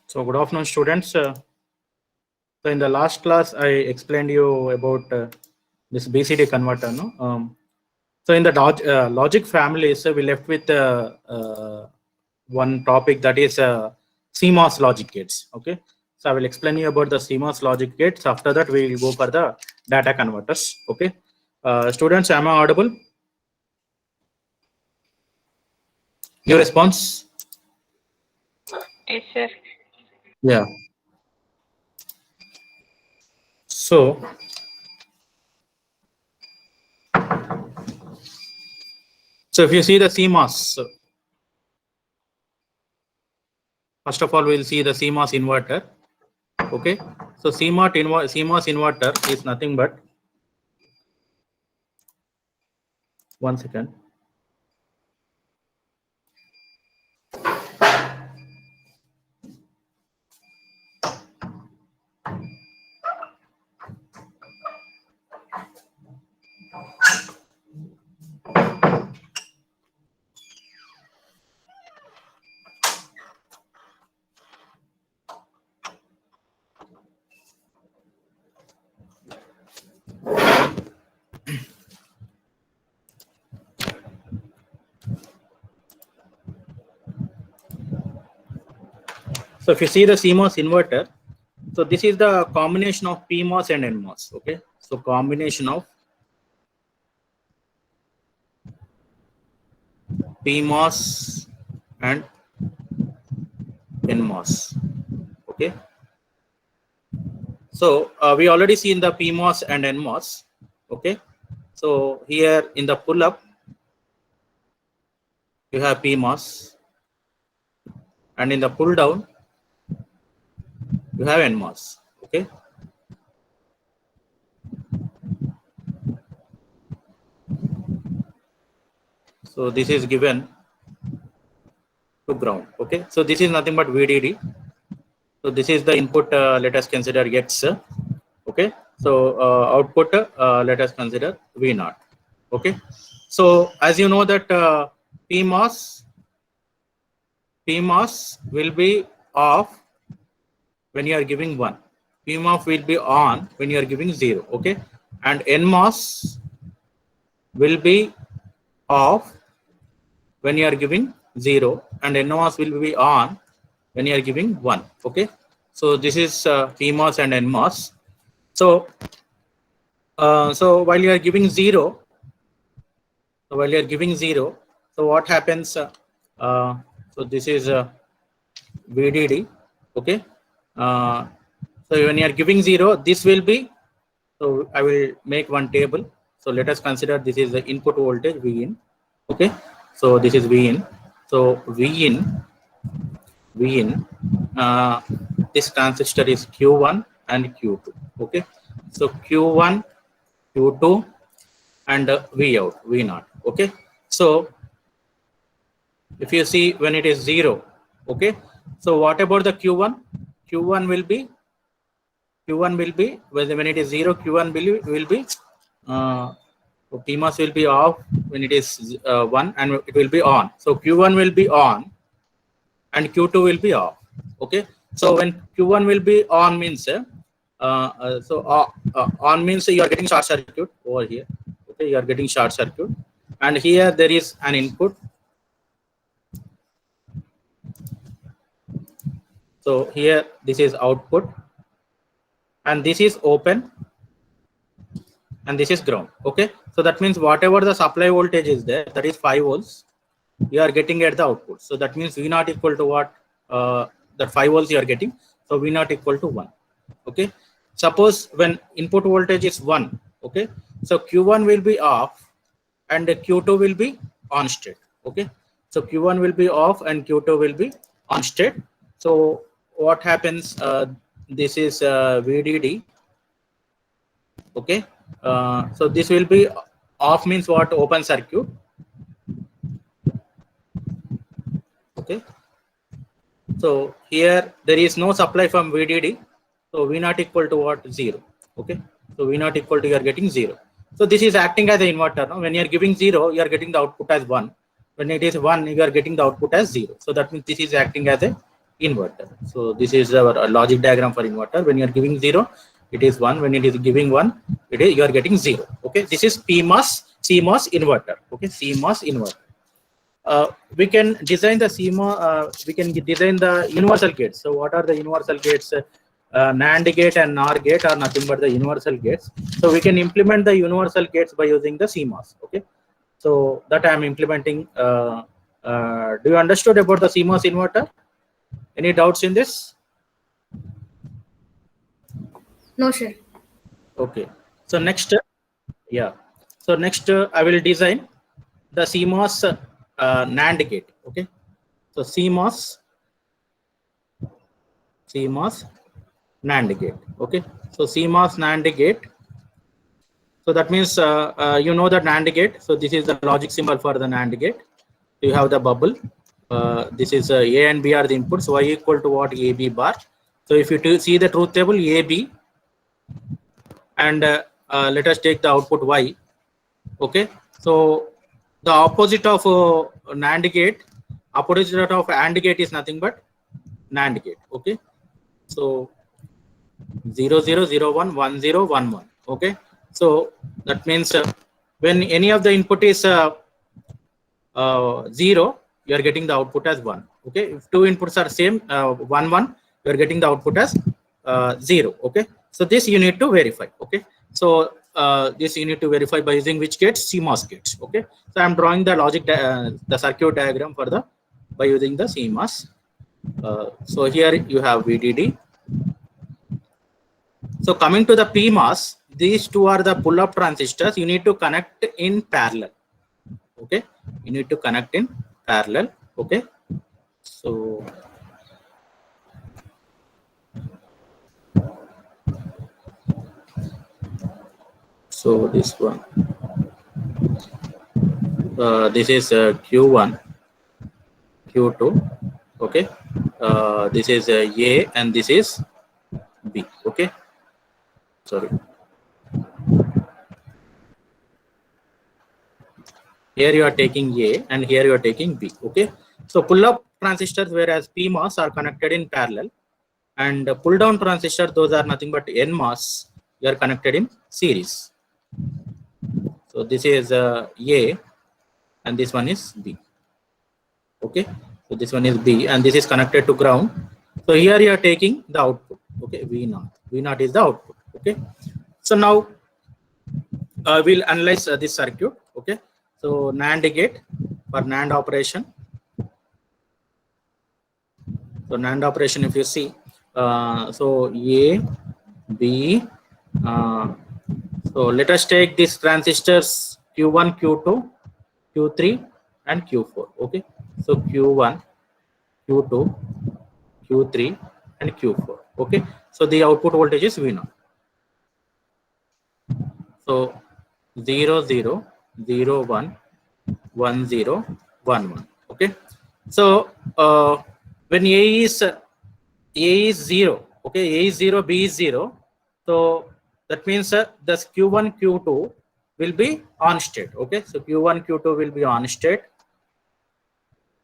So good afternoon, students. So in the last class, I explained you about this BCD converter. No? So in the logic families, we left with one topic, that is CMOS logic gates. Okay. So I will explain you about the CMOS logic gates. After that, we will go for the data converters. Okay. Students, am I audible? Your response? Yes, sir. Yeah. So if you see the CMOS, first of all, we'll see the CMOS inverter. Okay. So CMOS inverter is nothing but, one second. So if you see the CMOS inverter, so this is the combination of PMOS and NMOS. Okay. So combination of PMOS and NMOS. Okay. So we already seen the PMOS and NMOS. Okay. So here in the pull up, you have PMOS, and in the pull down, you have NMOS. Okay. So this is given to ground. Okay. So this is nothing but VDD. So this is the input. Let us consider X. Okay. So output, let us consider V0. Okay. So as you know that PMOS will be off when you are giving 1. PMOS will be on when you are giving 0. Okay. And NMOS will be off when you are giving 0, and NMOS will be on when you are giving 1. Okay. So this is PMOS and NMOS. So so while you are giving 0, so what happens? So this is VDD. Okay. So when you are giving 0, this will be. So I will make one table. So let us consider this is the input voltage Vin. Okay. So this is Vin. So Vin. This transistor is Q1 and Q2. Okay. So Q1, Q2, and V0. Okay. So if you see when it is 0, okay. So what about the Q1? Q1 will be when it is 0. Q1 will be PMOS will be off when it is 1, and it will be on. So Q1 will be on and Q2 will be off. Okay. So when Q1 will be on means on means you are getting short circuit over here. Okay, you are getting short circuit, and here there is an input. So here this is output, and this is open, and this is ground. Okay. So that means whatever the supply voltage is there, that is 5 volts, you are getting at the output. So that means V0 equal to what? That 5 volts you are getting. So V0 equal to 1. Okay. Suppose when input voltage is 1. Okay. So Q1 will be off and Q2 will be on state. Okay. So Q1 will be off and Q2 will be on state. So what happens? This is VDD. Okay. So this will be off means what? Open circuit. Okay. So here there is no supply from VDD. So V0 equal to what? 0. Okay. So V0 equal to you are getting 0. So this is acting as an inverter. No? When you are giving 0, you are getting the output as 1. When it is 1, you are getting the output as 0. So that means this is acting as a inverter. So this is our logic diagram for inverter. When you are giving 0, it is 1. When it is giving 1, it is you are getting 0. Okay, this is PMOS CMOS inverter. Okay, CMOS inverter. We can design the CMOS. We can design the universal gates. So what are the universal gates? NAND gate and NOR gate are nothing but the universal gates. So we can implement the universal gates by using the CMOS. Okay, so that I am implementing. Do you understood about the CMOS inverter? Any doubts in this? No, sir. Okay. So next, yeah. So next, I will design the CMOS NAND gate. Okay. So CMOS NAND gate. Okay. So CMOS NAND gate. So that means you know the NAND gate. So this is the logic symbol for the NAND gate. You have the bubble. This is A and B are the inputs. Y equal to what? AB bar. So if you see the truth table, AB, and let us take the output Y. Okay. So the opposite of NAND gate, opposite of AND gate is nothing but NAND gate. Okay. So 0 0 0 1 1 0 1 1. Okay. So that means when any of the input is 0, you are getting the output as 1. Okay. If two inputs are same 1 1, you are getting the output as 0. Okay. So this you need to verify. Okay. So this you need to verify by using which gates? CMOS gates. Okay. So I am drawing the logic the circuit diagram for the by using the CMOS. So here you have VDD. So coming to the PMOS, these two are the pull-up transistors. You need to connect in parallel. Okay, you need to connect in parallel. Okay, so this one, this is Q1, Q2. Okay, this is A and this is B. Okay, sorry. Here you are taking A and here you are taking B. Okay, so pull-up transistors, whereas PMOS are connected in parallel, and pull-down transistors, those are nothing but NMOS. You are connected in series. So this is A and this one is B. Okay, so this one is B and this is connected to ground. So here you are taking the output. Okay, V0. V0 is the output. Okay, so now we'll analyze this circuit. Okay, so NAND gate for NAND operation. So NAND operation, if you see, so A, B, so let us take these transistors Q1, Q2, Q3 and Q4. Okay, so Q1, Q2, Q3 and Q4. Okay, so the output voltage is V0. So 0 0 0 1 1 0 1 1. Okay, so when A is 0, okay, A is 0, B is 0, so that means the Q1 Q2 will be on state. Okay, so Q1 Q2 will be on state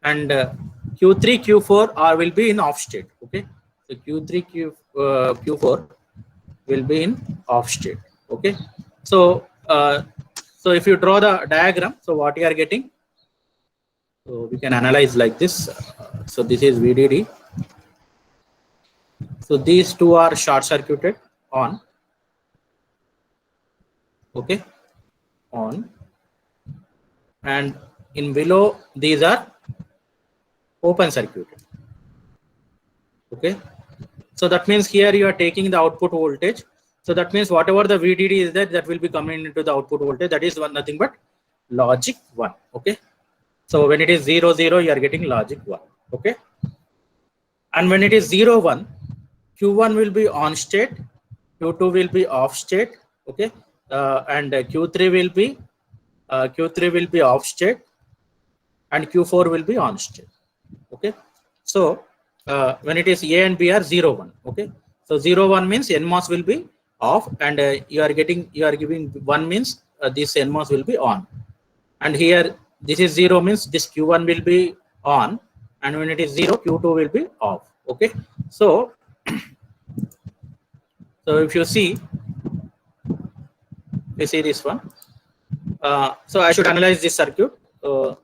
and Q3 Q4 will be in off state. Okay, so Q3 Q4 will be in off state. Okay, so so if you draw the diagram, so what you are getting, so we can analyze like this. So this is VDD. So these two are short circuited on. Okay, on, and in below these are open circuited. Okay, so that means here you are taking the output voltage. So that means whatever the VDD is there, that will be coming into the output voltage. That is nothing but logic 1. Okay, so when it is 0 0, you are getting logic 1. Okay, and when it is 0 1, Q1 will be on state, Q2 will be off state. Okay, and Q3 will be off state and Q4 will be on state. Okay, so when it is A and B are 0 1. Okay, so 0 1 means NMOS will be off, and you are giving 1 means this NMOS will be on, and here this is 0 means this Q1 will be on, and when it is 0, Q2 will be off. Okay, so if you see this one, so I should analyze this circuit. So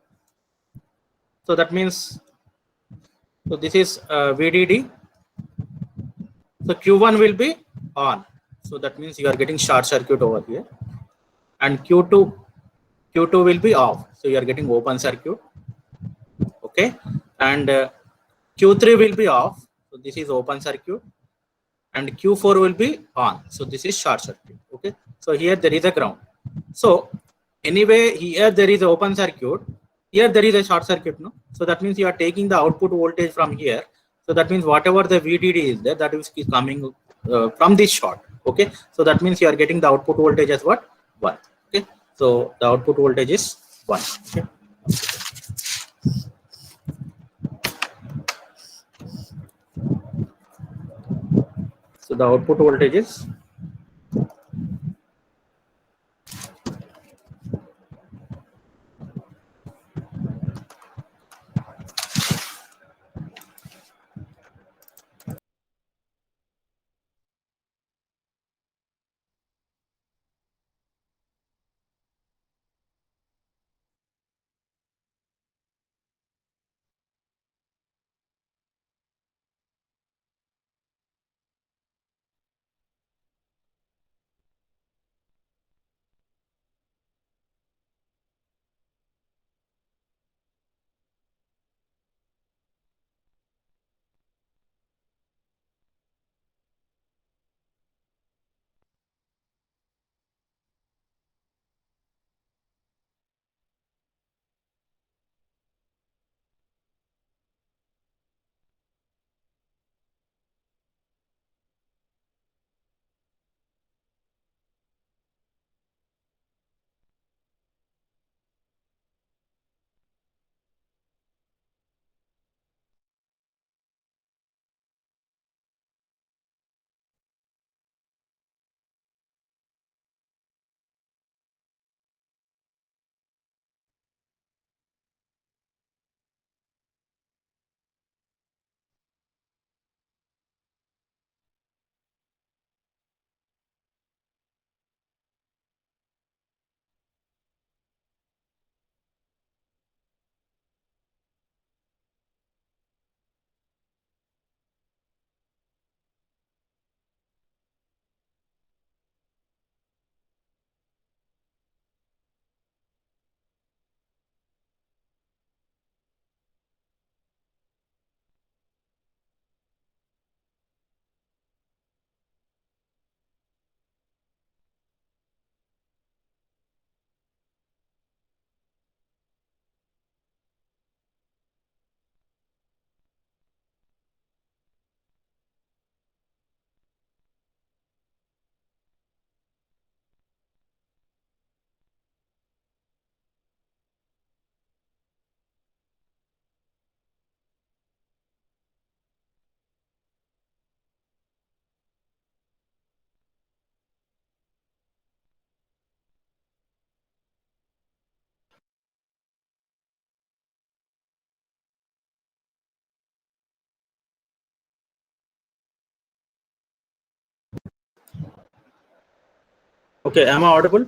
that means, so this is VDD. So Q1 will be on. So that means you are getting short circuit over here, and Q2 will be off. So you are getting open circuit. Okay, and Q3 will be off. So this is open circuit, and Q4 will be on. So this is short circuit. Okay, so here there is a ground. So anyway, here there is open circuit. Here there is a short circuit, no? So that means you are taking the output voltage from here. So that means whatever the VDD is there, that is coming from this short. Okay, so that means you are getting the output voltage as what? 1. Okay, so the output voltage is 1. Okay. So the output voltage is okay. Am I audible?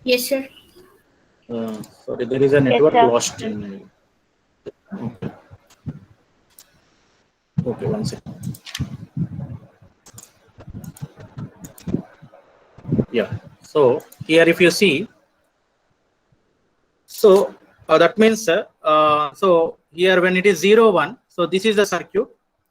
Yes, sir. Sorry, there is a network sir. lost in. Okay. Okay, 1 second. Yeah. So here, if you see, so that means so here when it is 0, 1, so this is the circuit.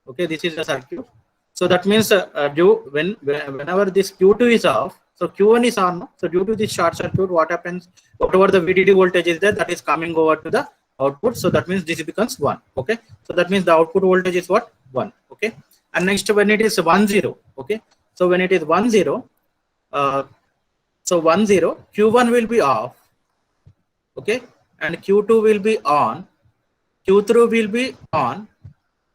Okay, this is the circuit. So that means whenever this Q2 is off, so Q1 is on. So due to this short circuit, what happens? Whatever the VDD voltage is there, that is coming over to the output. So that means this becomes 1. Okay. So that means the output voltage is what? 1. Okay. And next, when it is 1, 0. Okay. So when it is 1, 0, so 1, 0, Q1 will be off. Okay. And Q2 will be on. Q3 will be on,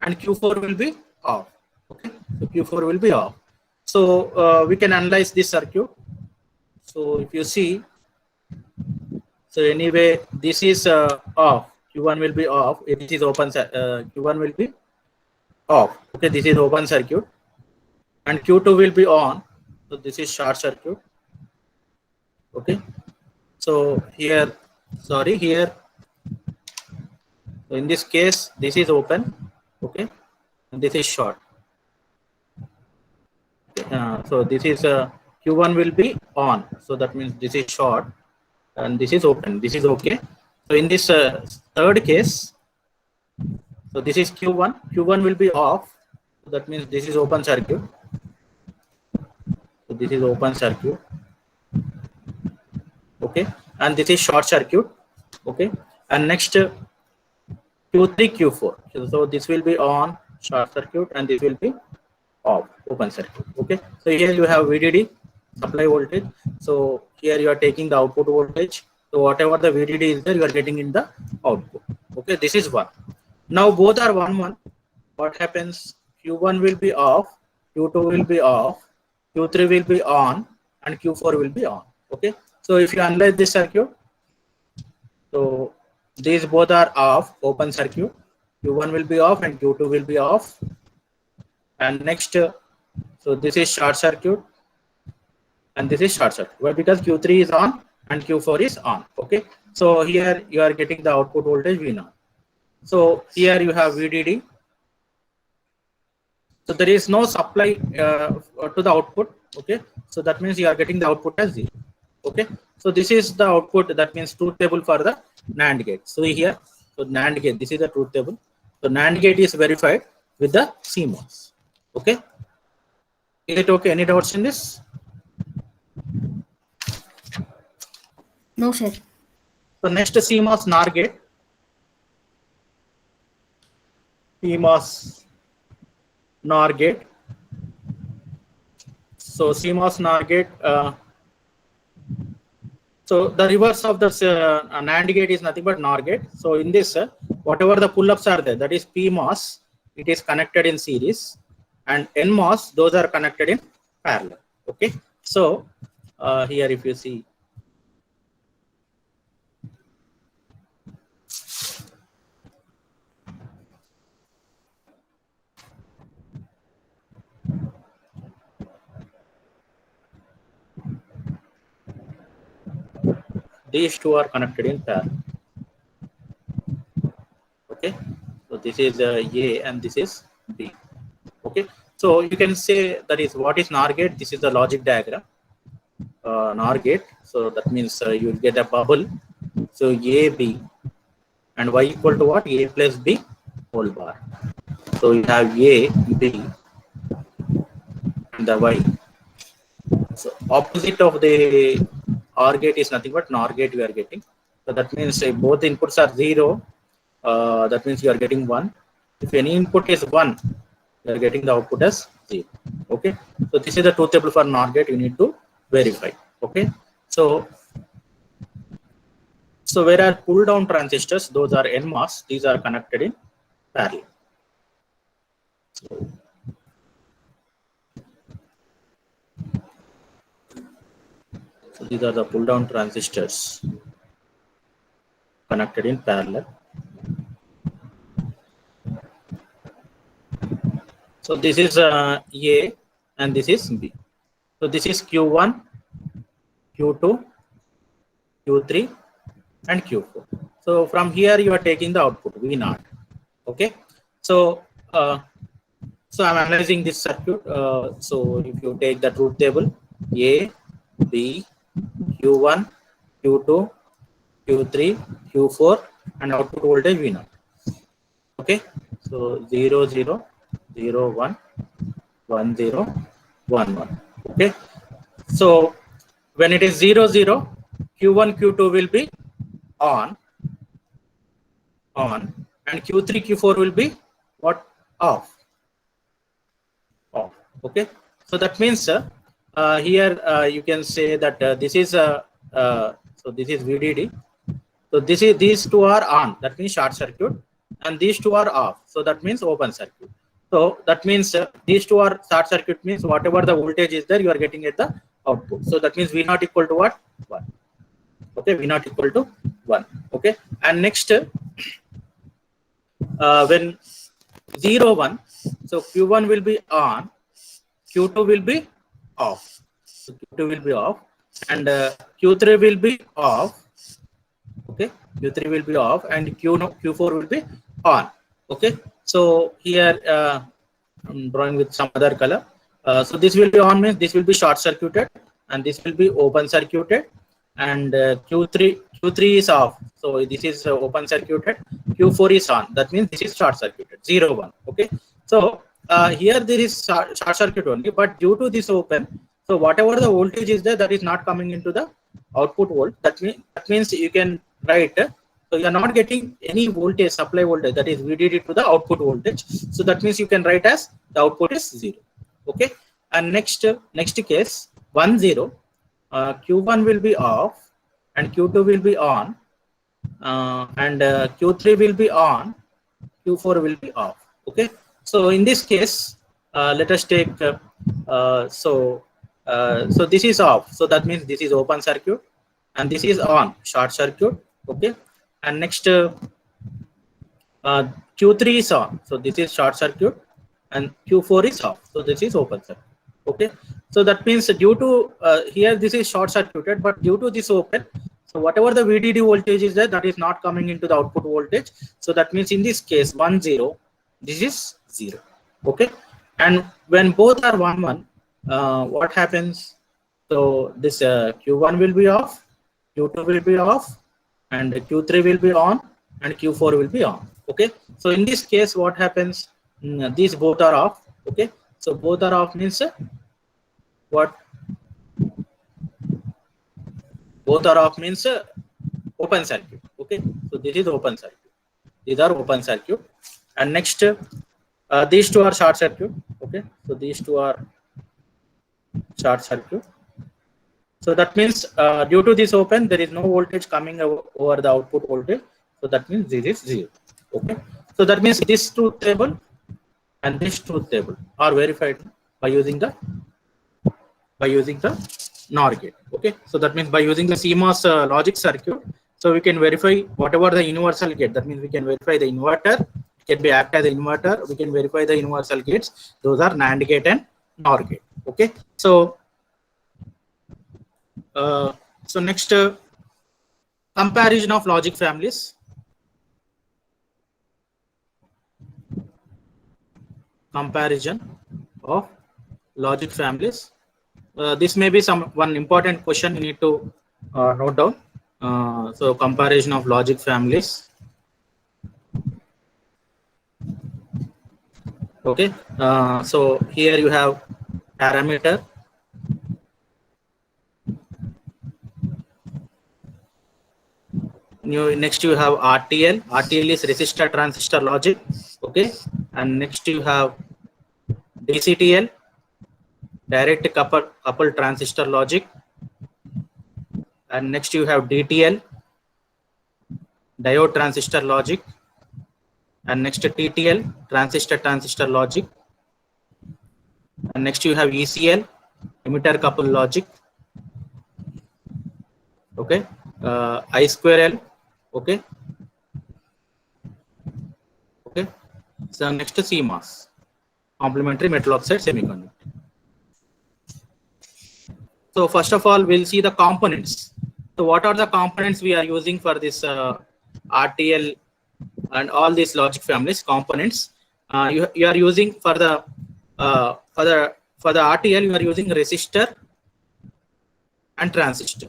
and Q4 will be off. Okay, so Q4 will be off. So we can analyze this circuit. So if you see, so anyway, this is off. Q1 will be off. This is open. Q1 will be off. Okay, this is open circuit, and Q2 will be on. So this is short circuit. Okay. So here, sorry, here. So in this case, this is open. Okay, and this is short. So this is Q1 will be on. So that means this is short, and this is open. This is okay. So in this third case, so this is Q1. Q1 will be off. So that means this is open circuit. So this is open circuit. Okay, and this is short circuit. Okay, and next Q3, Q4. So this will be on, short circuit, and this will be off, open circuit. Okay, so here you have VDD, supply voltage. So here you are taking the output voltage. So whatever the VDD is there, you are getting in the output. Okay, this is one. Now both are 1-1. What happens? Q1 will be off, Q2 will be off, Q3 will be on, and Q4 will be on. Okay, so if you analyze this circuit, so these both are off, open circuit. Q1 will be off and Q2 will be off. And next, so this is short circuit, and this is short circuit. Well, because Q3 is on and Q4 is on. Okay, so here you are getting the output voltage V0. So here you have VDD. So there is no supply to the output. Okay, so that means you are getting the output as 0. Okay, so this is the output. That means truth table for the NAND gate. So here, so NAND gate, this is the truth table. So NAND gate is verified with the CMOS. Okay, is it okay? Any doubts in this? No, sir. So next, CMOS NOR gate. CMOS NOR gate. So CMOS NOR gate. So the reverse of the NAND gate is nothing but NOR gate. So in this, whatever the pull-ups are there, that is PMOS, it is connected in series, and NMOS, those are connected in parallel. Okay, so here if you see, these two are connected in parallel. Okay, so this is A and this is B. Okay, so you can say that is what is NOR gate. This is the logic diagram. NOR gate. So that means you will get a bubble. So A, B, and Y equal to what? A plus B whole bar. So you have A, B, and the Y. So opposite of the OR gate is nothing but NOR gate we are getting. So that means both inputs are 0. That means you are getting 1. If any input is 1, you are getting the output as 0. Okay. So this is the truth table for NOR gate. You need to verify. Okay. So whereas pull down transistors, those are NMOS. These are connected in parallel. So these are the pull down transistors connected in parallel. So this is A and this is B. So this is Q1, Q2, Q3, and Q4. So from here you are taking the output V0. Okay. So so I'm analyzing this circuit. So if you take the truth table, A, B, Q1, Q2, Q3, Q4, and output voltage V0. Okay. So 0, 0, 0, 1, 1, 0, 1, 1. Okay. So when it is 0, 0, Q1, Q2 will be on, and Q3, Q4 will be what? Off. Okay. So that means here you can say that this is so this is VDD. So these two are on. That means short circuit, and these two are off. So that means open circuit. So that means these two are short circuit, means whatever the voltage is there, you are getting at the output. So that means V0 equal to what? 1. Okay, V0 equal to 1. Okay, and next when 0 1, so Q1 will be on, Q2 will be off. So Q2 will be off, and Q3 will be off. Okay, Q3 will be off, and Q4 will be on. Okay, so here I'm drawing with some other color. So this will be on, means this will be short circuited, and this will be open circuited, and Q3 is off. So this is open circuited. Q4 is on. That means this is short circuited. 0 1. Okay. So here there is short circuit only, but due to this open, so whatever the voltage is there, that is not coming into the output volt. That means you can write. So you are not getting any voltage, supply voltage, that is VDD to the output voltage. So that means you can write as the output is 0. Okay. And next case 1 0, Q1 will be off, and Q2 will be on, and Q3 will be on, Q4 will be off. Okay. So in this case, let us take so this is off. So that means this is open circuit, and this is on, short circuit. Okay. And next Q3 is on. So this is short circuit, and Q4 is off. So this is open circuit. Okay. So that means due to here this is short circuited, but due to this open, so whatever the VDD voltage is there, that is not coming into the output voltage. So that means in this case 1 0, this is 0. Okay. And when both are 1 1, what happens? So this Q1 will be off, Q2 will be off, and Q3 will be on, and Q4 will be on. Okay. So in this case, what happens? These both are off. Okay. So both are off means what? Both are off means open circuit. Okay. So this is open circuit. These are open circuit. And next, these two are short circuit. Okay. So these two are short circuit. So that means due to this open, there is no voltage coming over the output voltage. So that means this is 0. Okay. So that means this truth table and this truth table are verified by using the NOR gate. Okay. So that means by using the CMOS logic circuit, so we can verify whatever the universal gate. That means we can verify the inverter. It can be act as an inverter. We can verify the universal gates. Those are NAND gate and NOR gate. Okay. So so next, comparison of logic families. Comparison of logic families. This may be one important question you need to note down. So comparison of logic families. Okay. So here you have parameter. Next you have RTL. RTL is resistor transistor logic. Okay. And next you have DCTL, direct coupled transistor logic. And next you have DTL, diode transistor logic. And next TTL, transistor logic. And next you have ECL, emitter coupled logic. Okay. I2L. Okay. Okay. So next CMOS, complementary metal oxide semiconductor. So first of all, we'll see the components. So what are the components we are using for this RTL and all these logic families components? You are using for the RTL, you are using resistor and transistor.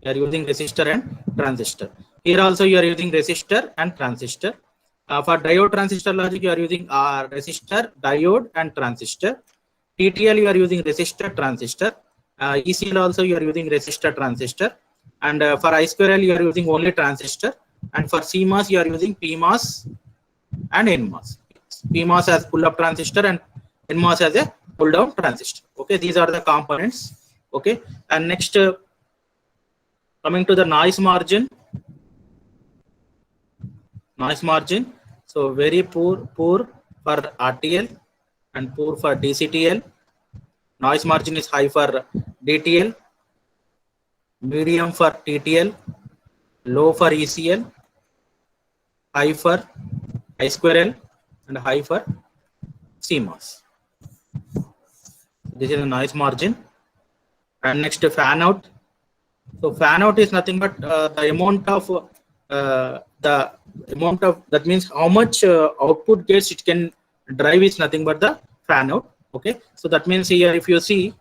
You are using resistor and transistor. Here also you are using resistor and transistor. For diode transistor logic, you are using resistor, diode, and transistor. TTL, you are using resistor, transistor. ECL also you are using resistor, transistor. And for I2L, you are using only transistor. And for CMOS, you are using PMOS and NMOS. PMOS as pull-up transistor and NMOS as a pull-down transistor. Okay, these are the components. Okay, and next, coming to the noise margin. Noise margin. So very poor for RTL and poor for DCTL. Noise margin is high for DTL, medium for TTL, low for ECL, high for I square L, and high for CMOS. This is a noise margin. And next, fan out. So fan out is nothing but the amount of that means how much output gates it can drive is nothing but the fan out. Okay, so that means here if you see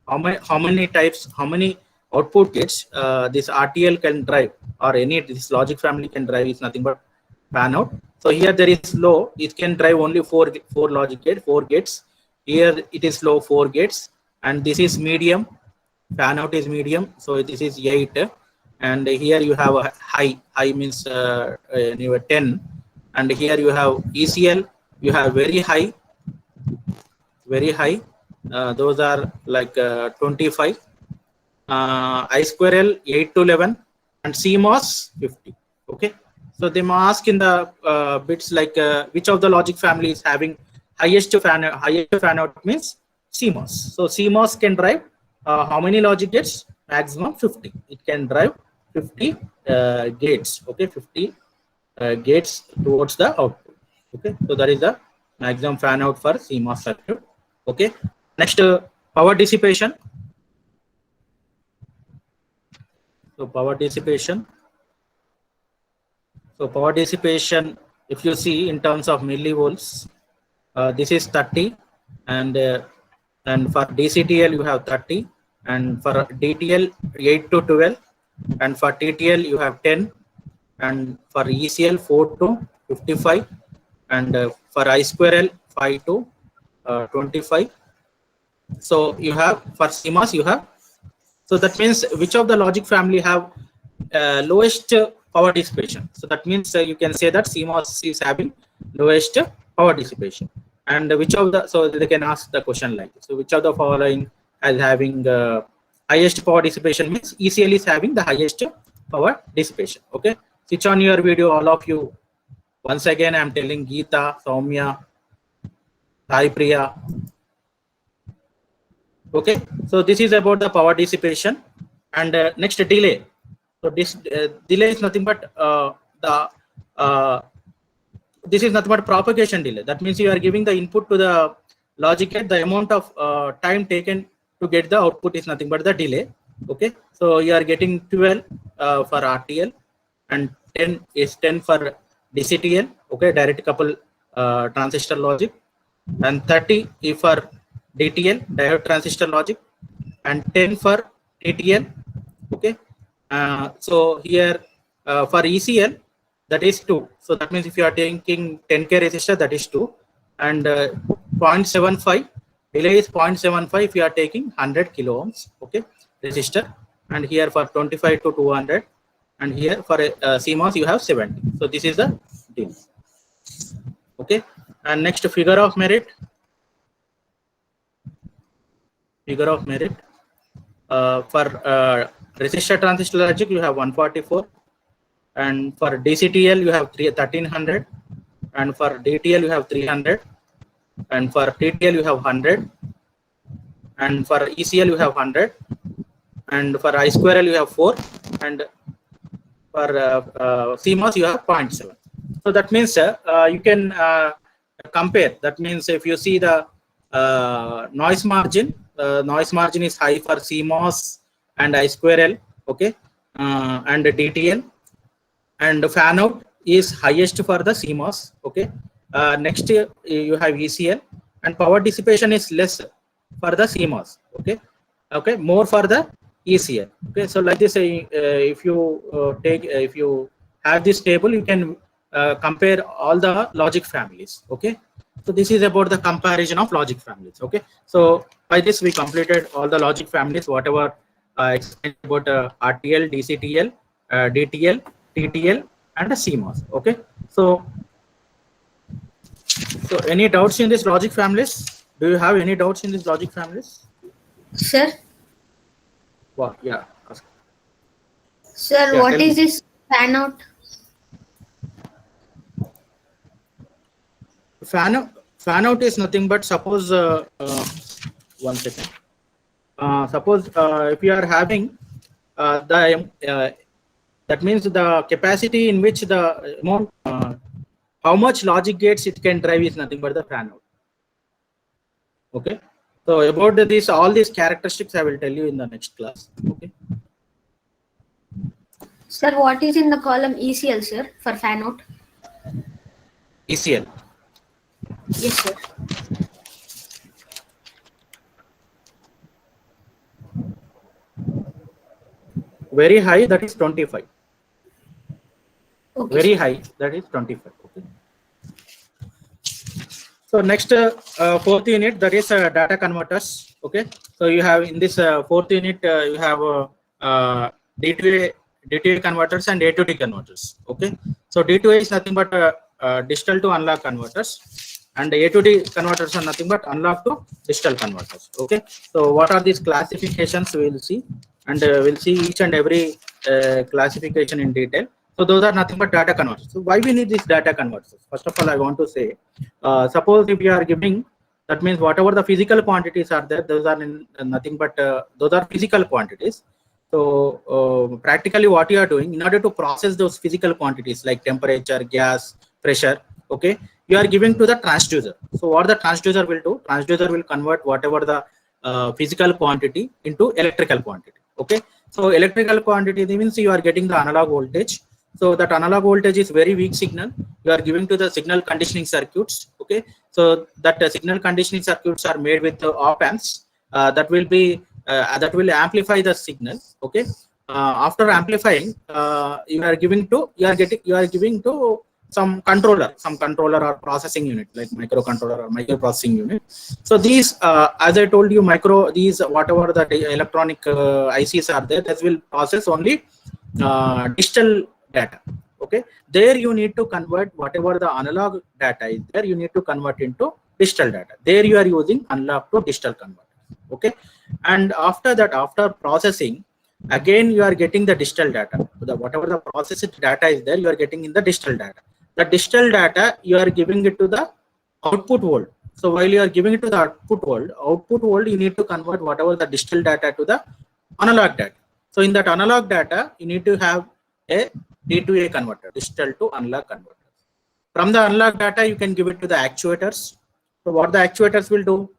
how many output gates this RTL can drive, or any this logic family can drive, is nothing but fan out. So here there is low, it can drive only four logic gate, 4 gates. Here it is low, 4 gates, and this is medium. Fan out is medium, so this is 8, and here you have a high means you have 10, and here you have ECL, you have very high, those are like 25, I square L 8 to 11, and CMOS 50. Okay, so they may ask in the bits like which of the logic family is having highest fan out means CMOS. So CMOS can drive how many logic gates? Maximum 50. It can drive 50 gates. Okay, 50 gates towards the output. Okay, so that is the maximum fan out for CMOS circuit. Okay, next power dissipation. So power dissipation. If you see in terms of millivolts, this is 30, and for DCTL you have 30, and for DTL 8 to 12, and for TTL you have 10, and for ECL 4 to 55, and for I square L 5 to 25. So you have for CMOS you have, so that means which of the logic family have lowest power dissipation. So that means you can say that CMOS is having lowest power dissipation. And which of the, so they can ask the question like this. So which of the following as having highest power dissipation means ECL is having the highest power dissipation. Okay, switch on your video, all of you. Once again I am telling Geeta, Soumya, Sai Priya. Okay, so this is about the power dissipation. And next, delay. So this delay is nothing but this is nothing but propagation delay. That means you are giving the input to the logic gate, the amount of time taken to get the output is nothing but the delay. Okay, so you are getting 12 for RTL, and 10 for DCTL. Okay, direct couple transistor logic, and 30 is for DTL, diode transistor logic, and 10 for TTL. Okay, so here for ECL that is 2. So that means if you are taking 10K resistor, that is 2, and 0.75 delay is 0.75 if you are taking 100 kilo ohms. Okay, resistor, and here for 25 to 200, and here for CMOS you have 70. So this is the delay. Okay, and next, figure of merit. Figure of merit for resistor transistor logic you have 144, and for DCTL you have 1300, and for DTL you have 300, and for TTL you have 100, and for ECL you have 100, and for I square L you have 4, and for CMOS you have 0.7. So that means you can compare. That means if you see the noise margin is high for CMOS and I square L. Okay, and DTL, and fan out is highest for the CMOS. Okay, next you have ECL, and power dissipation is less for the CMOS. Okay, more for the ECL. Okay, so like this, if you have this table, you can compare all the logic families. Okay, so this is about the comparison of logic families. Okay, so by this we completed all the logic families, whatever explained about RTL, DCTL, DTL, TTL, and CMOS. Okay, so any doubts in this logic families? Do you have any doubts in this logic families? Sir, Wow, yeah. sir, Yeah, what tell is me. this fan out? Fan out is nothing but, suppose 1 second. Suppose if you are having that means the capacity in which the amount how much logic gates it can drive is nothing but the fan out. Okay. So about this, all these characteristics I will tell you in the next class. Okay. Sir, what is in the column ECL, sir, for fan out? ECL. Yes, sir. Very high, that is 25. Okay, Very sir. high, that is 25. Okay. So next fourth unit, that is data converters. Okay. So you have in this fourth unit, you have D2A converters and A to D converters. Okay. So D2A is nothing but digital to analog converters, and A to D converters are nothing but analog to digital converters. Okay. So what are these classifications we will see, and we'll see each and every classification in detail. So those are nothing but data converters. So why we need these data converters? First of all, I want to say, suppose if you are giving, that means whatever the physical quantities are there, those are nothing but those are physical quantities. So practically what you are doing in order to process those physical quantities like temperature, gas, pressure, okay, you are giving to the transducer. So what the transducer will do? Transducer will convert whatever the physical quantity into electrical quantity. Okay. So electrical quantity means you are getting the analog voltage. So that analog voltage is very weak signal. You are giving to the signal conditioning circuits. Okay. So that signal conditioning circuits are made with op amps that will amplify the signal. Okay. After amplifying, you are giving to some controller or processing unit like microcontroller or microprocessing unit. So these, as I told you, these whatever the electronic ICs are there, that will process only digital data. Okay, there you need to convert whatever the analog data is there, you need to convert into digital data. There you are using analog to digital converter. Okay, and after that, after processing, again you are getting the digital data. Whatever the processed data is there, you are getting in the digital data. The digital data you are giving it to the output world. So while you are giving it to the output world, you need to convert whatever the digital data to the analog data. So in that analog data, you need to have a D2A converter, digital to analog converter. From the analog data, you can give it to the actuators. So what the actuators will do?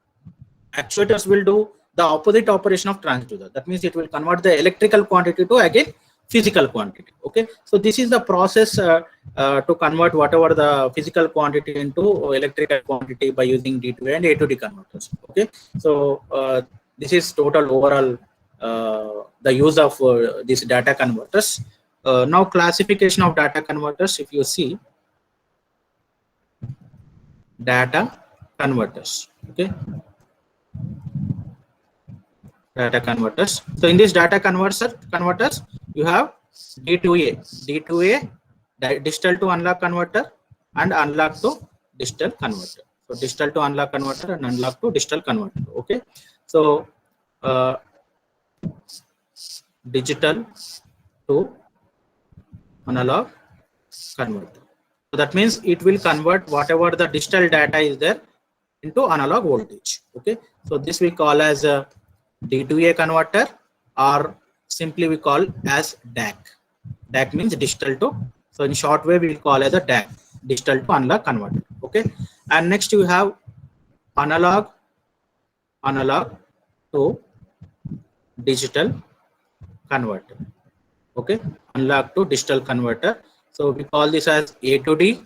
Actuators will do the opposite operation of transducer. That means it will convert the electrical quantity to again physical quantity. Okay, so this is the process to convert whatever the physical quantity into electrical quantity by using D2A and A to D converters. Okay, so this is total overall the use of these data converters. Now classification of data converters, if you see data converters. Okay, data converters. So in this data converters, you have D2A digital to analog converter and analog to digital converter. So digital to analog converter and analog to digital converter. Okay, so digital to analog converter. So that means it will convert whatever the digital data is there into analog voltage. Okay, so this we call as a D2A converter, or simply we call as DAC. DAC means digital to, so in short way we will call as a DAC, digital to analog converter. Okay, and next you have analog to digital converter. Okay, analog to digital converter. So we call this as A to D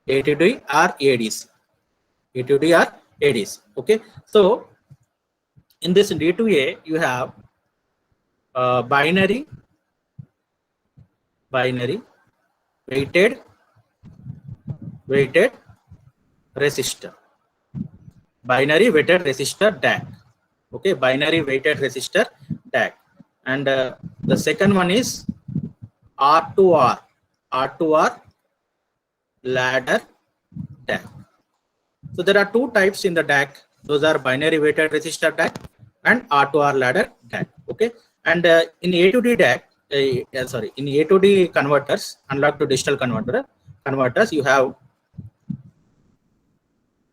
or ADC. A to D or ADC. Okay, so in this D2A, you have binary weighted resistor. Binary weighted resistor DAC. Okay, binary weighted resistor DAC. And the second one is R2R ladder DAC. So there are two types in the DAC. Those are binary weighted resistor DAC and R2R ladder DAC. Okay, and in A to D DAC, in A to D converters, analog to digital converters, you have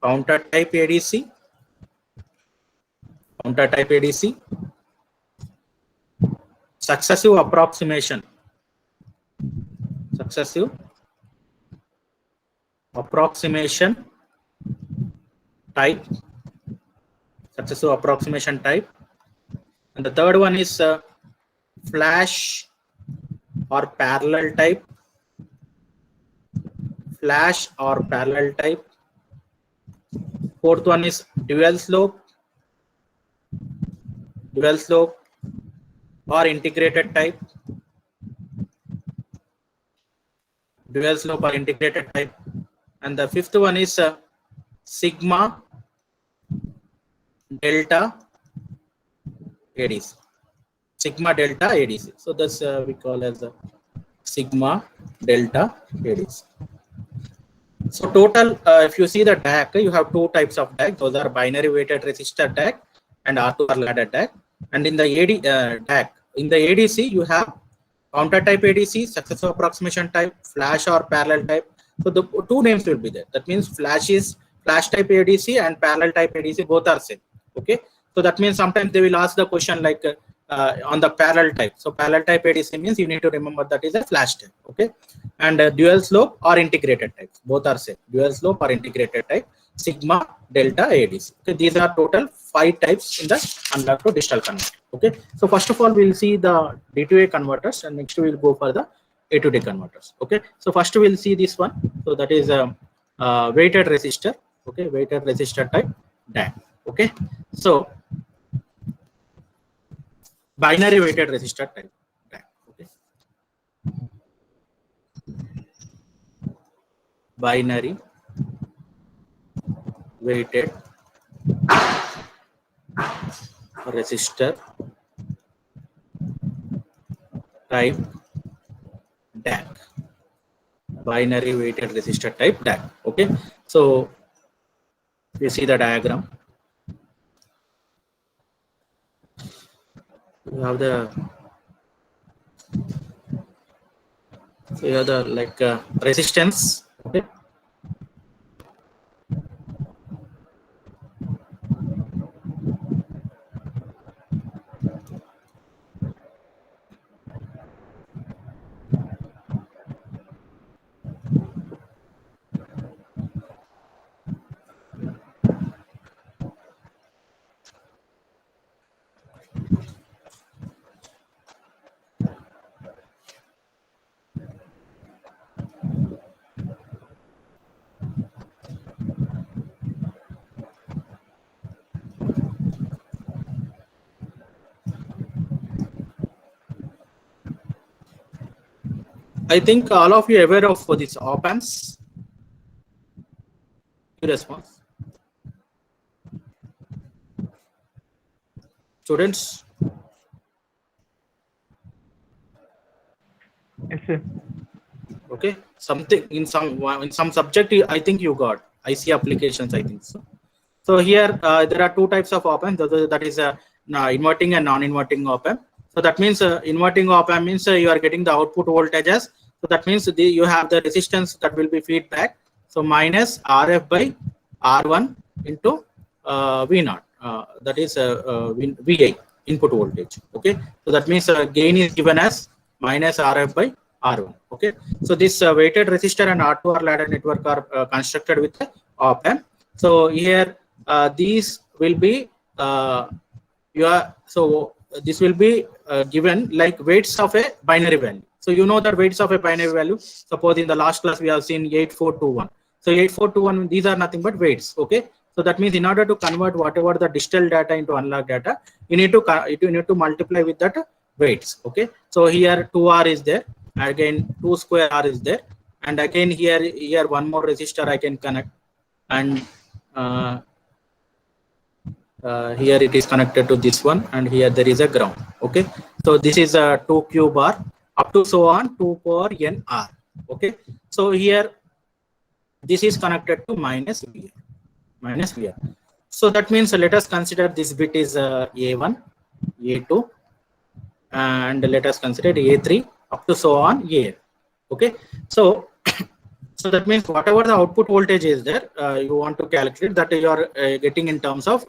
counter type ADC, successive approximation approximation type, successive approximation type. And the third one is flash or parallel type. Flash or parallel type. Fourth one is dual slope or integrated type. Dual slope or integrated type. And the fifth one is sigma delta ADC. Sigma delta ADC. So that's we call as a sigma delta ADC. So total, if you see the DAC, you have two types of DAC. Those are binary weighted resistor DAC and R2R ladder DAC. And in the DAC, in the ADC, you have counter type ADC, successive approximation type, flash or parallel type. So the two names will be there. That means flash is flash type ADC and parallel type ADC, both are same. Okay. So that means sometimes they will ask the question like on the parallel type. So parallel type ADC means you need to remember that is a flash type. Okay. And dual slope or integrated type, both are same. Dual slope or integrated type, sigma delta ADC. Okay. These are total 5 types in the analog to digital converter. Okay. So first of all, we'll see the D2A converters, and next we'll go for the A to D converters. Okay. So first we'll see this one. So that is a weighted resistor. Okay. Weighted resistor type DAC. Okay. So binary weighted resistor type DAC. Okay. Binary weighted resistor type DAC. Binary weighted resistor type DAC. Okay. So you see the diagram. You have the like resistance. Okay. I think all of you are aware of this op amps. Response. Students. Yes, sir. Okay. Something in some subject I think you got IC applications. I think so. So here there are two types of op amps. That is inverting and non-inverting op amp. So that means inverting op amp means you are getting the output voltages. So that means you have the resistance that will be feedback. So minus RF by R1 into V0. That is VI, input voltage. Okay. So that means gain is given as minus RF by R1. Okay. So this weighted resistor and R2R ladder network are constructed with the op amp. So here these will be this will be given like weights of a binary value. So you know that weights of a binary value. Suppose in the last class we have seen 8421. So 8421, these are nothing but weights. Okay. So that means in order to convert whatever the digital data into analog data, you need to multiply with that weights. Okay. So here 2R is there. Again 2 square R is there. And again here one more resistor I can connect. And here it is connected to this one, and here there is a ground. Okay. So this is a 2Q bar up to so on 2 power n R. Okay. So here this is connected to minus VR. So that means let us consider this bit is A1, A2, and let us consider A3 up to so on A. Okay. So so that means whatever the output voltage is there, you want to calculate that you are getting in terms of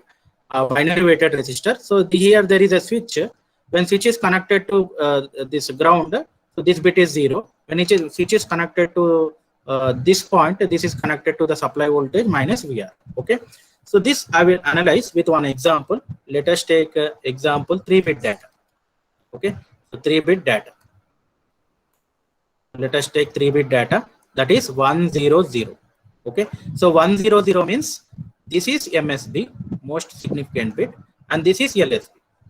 binary weighted resistor. So here there is a switch. When switch is connected to this ground, so this bit is 0. When switch is connected to this point, this is connected to the supply voltage minus VR. Okay, so this I will analyze with one example. Let us take example 3-bit data. Okay, so 3-bit data. Let us take 3-bit data, that is 100. Okay, so 100 means this is MSB, most significant bit, and this is LSB,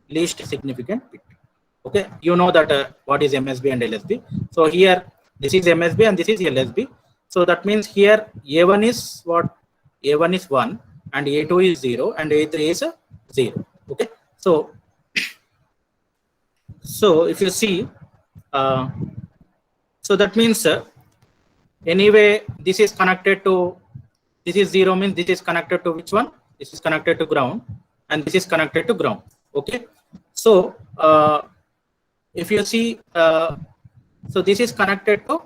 least significant bit. Okay, you know that what is MSB and LSB. So here this is MSB and this is LSB. So that means here A1 is what? A1 is 1 and A2 is 0 and A3 is 0. Okay, so if you see, so that means anyway this is connected to, this is 0 means this is connected to which one? This is connected to ground and this is connected to ground. Okay, so if you see, so this is connected to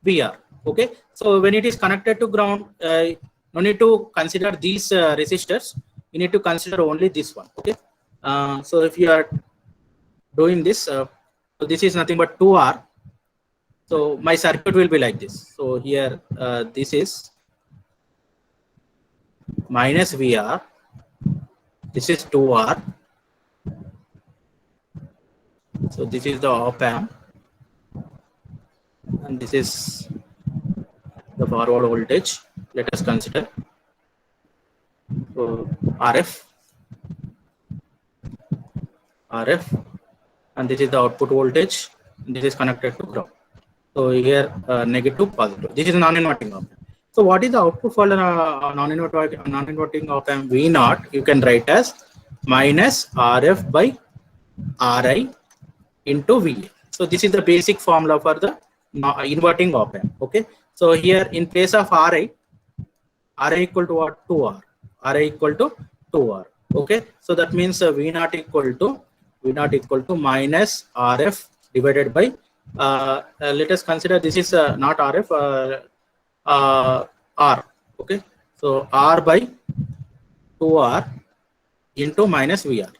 VR. Okay, so when it is connected to ground, no need to consider these resistors, you need to consider only this one. Okay, so if you are doing this, so this is nothing but 2R. So my circuit will be like this. So here this is minus VR, this is 2R. So this is the op amp and this is the forward voltage. Let us consider RF, and this is the output voltage. This is connected to ground. So here negative, positive. This is non-inverting op amp. So what is the output for the non-inverting op amp? V0 you can write as minus RF by RI into VA. So this is the basic formula for the inverting op amp. Okay, so here in place of RI equal to what? 2R. RI equal to 2R. Okay, so that means V0 equal to minus RF divided by let us consider this is not RF, R. Okay, so R by 2R into minus VR.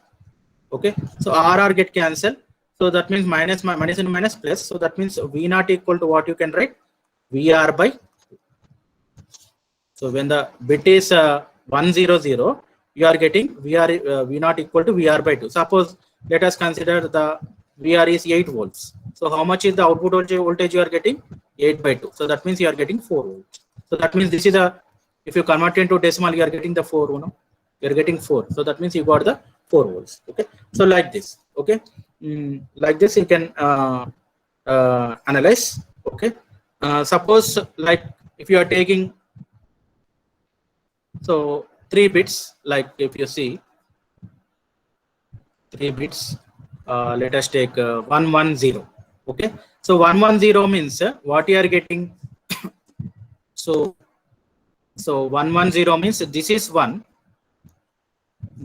Okay, so RR get cancelled. So that means minus into minus plus. So that means V0 equal to what you can write? VR by 2. So when the bit is 100, you are getting V0 equal to VR by 2. Suppose let us consider the VR is 8 volts. So how much is the output voltage you are getting? 8 by 2. So that means you are getting 4 volts. So that means this is if you convert into decimal, you are getting the 4. You are getting 4. So that means you got the 4 volts. Okay. So like this. Okay. Like this you can analyze. Okay. Suppose like if you are taking, so 3 bits, like if you see 3 bits, let us take 110. Okay, so 110 means what you are getting. So 110 means this is 1,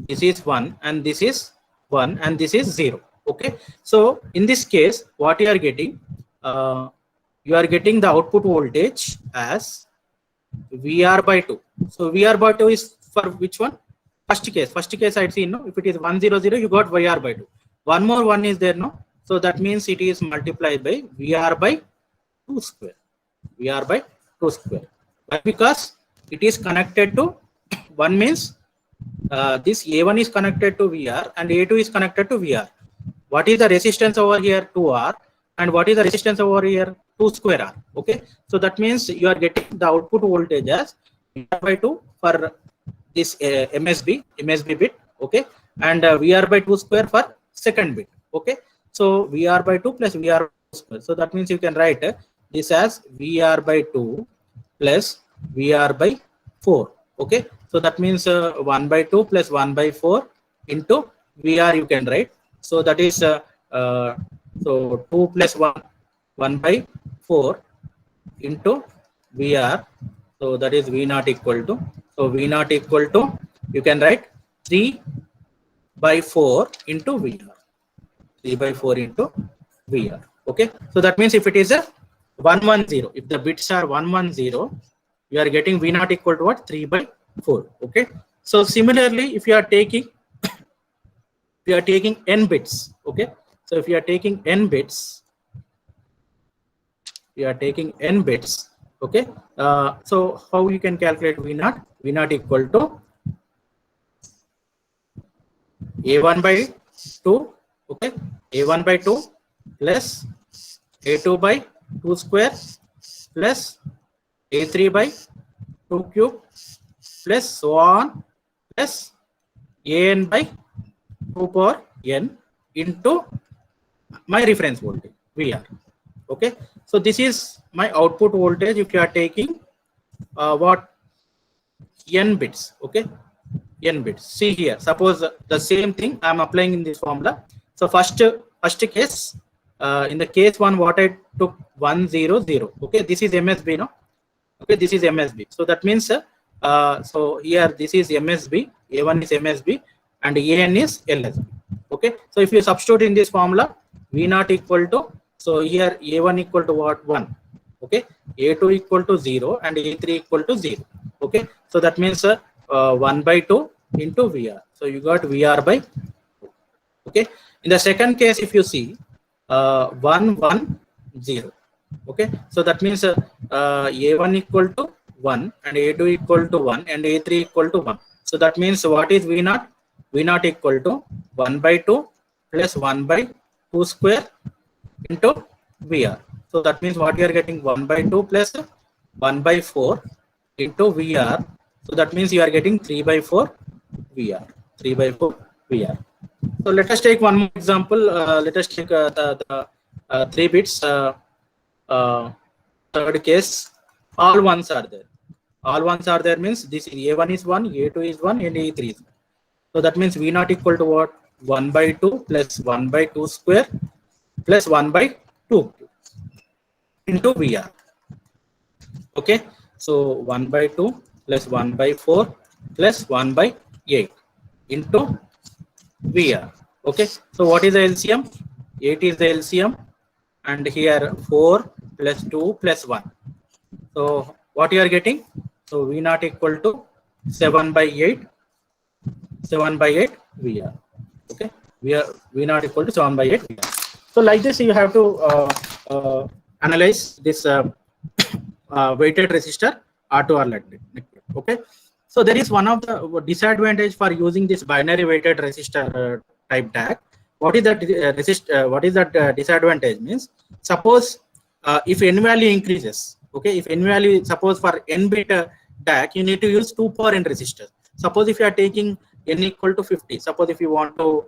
this is 1, and this is 1, and this is 0. Okay, so in this case what you are getting, you are getting the output voltage as VR by 2. So VR by 2 is for which one? First case I'd see, no, if it is 100, you got VR by 2. One more 1 is there, no? So that means it is multiplied by VR by 2 square. VR by 2 square. But because it is connected to 1 means this A1 is connected to VR and A2 is connected to VR. What is the resistance over here? 2R. And what is the resistance over here? 2 square R. Okay. So that means you are getting the output voltage as VR by 2 for this MSB bit. Okay. And VR by 2 square for second bit. Okay. So VR by 2 plus VR by 2 square. So that means you can write this as VR by 2 plus VR by 4. Okay. So that means 1 by 2 plus 1 by 4 into VR you can write. So that is so 2 plus 1 by 4 into VR. So that is V0 equal to, so V0 equal to, you can write 3 by 4 into VR. 3 by 4 into VR. Okay. So that means if it is a 110, if the bits are 110, you are getting V0 equal to what? 3 by 4. Okay. So similarly, if you are taking n bits. Okay. So if you are taking n bits, Okay. So how you can calculate V naught? V naught equal to A1 by 2. Okay. A1 by 2 plus A2 by 2 square plus A3 by 2 cube plus so on plus An by 2 power n into my reference voltage VR. Okay, so this is my output voltage if you are taking what n bits. Okay, n bits. See here, suppose the same thing I am applying in this formula. So first case, in the case one, what I took 1 0 0. Okay, this is MSB, no? Okay, this is MSB. So that means so here this is MSB, A1 is MSB, and AN is LSB. Okay, so if you substitute in this formula, V naught equal to, so here A1 equal to what? 1. Okay, A2 equal to 0 and A3 equal to 0. Okay, so that means 1 by 2 into VR. So you got VR by 2. Okay, in the second case, if you see 1 1 0. Okay, so that means A1 equal to 1 and A2 equal to 1 and A3 equal to 1. So that means what is V naught? V naught equal to 1 by 2 plus 1 by 2 square into VR. So that means what you are getting 1 by 2 plus 1 by 4 into VR. So that means you are getting 3 by 4 VR. 3 by 4 VR. So let us take one more example. Let us take the 3 bits. Third case, all ones are there. All ones are there means this is A1 is 1, A2 is 1, and A3 is 1. So that means V naught equal to what? 1 by 2 plus 1 by 2 square plus 1 by 2 into VR. Okay, so 1 by 2 plus 1 by 4 plus 1 by 8 into VR. Okay, so what is the LCM? 8 is the LCM, and here 4 plus 2 plus 1. So what you are getting? So V naught equal to 7 by 8 VR. Okay, V naught equal to 7 by 8 VR. So like this, you have to analyze this weighted resistor R2R network. Okay, so there is one of the disadvantage for using this binary weighted resistor type DAC. What is that disadvantage means? Suppose if n value increases, okay, if n value, suppose for n bit DAC, you need to use 2 power n resistors. Suppose if you are taking n equal to 50, suppose if you want to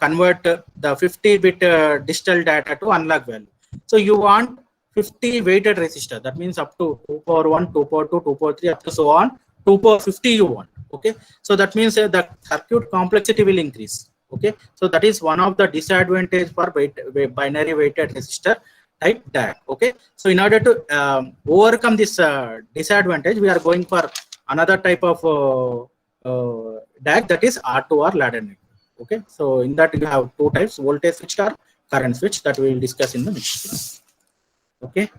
convert the 50-bit digital data to analog value, so you want 50 weighted resistor. That means up to 2 power 1, 2 power 2, 2 power 3, up to so on 2 power 50 you want. Okay, so that means the circuit complexity will increase. Okay, so that is one of the disadvantage for binary weighted resistor type DAC. Okay, so in order to overcome this disadvantage, we are going for another type of DAC, that is R2R ladder network. Okay, so in that you have 2 types: voltage switched or current switch, that we will discuss in the next class. Okay.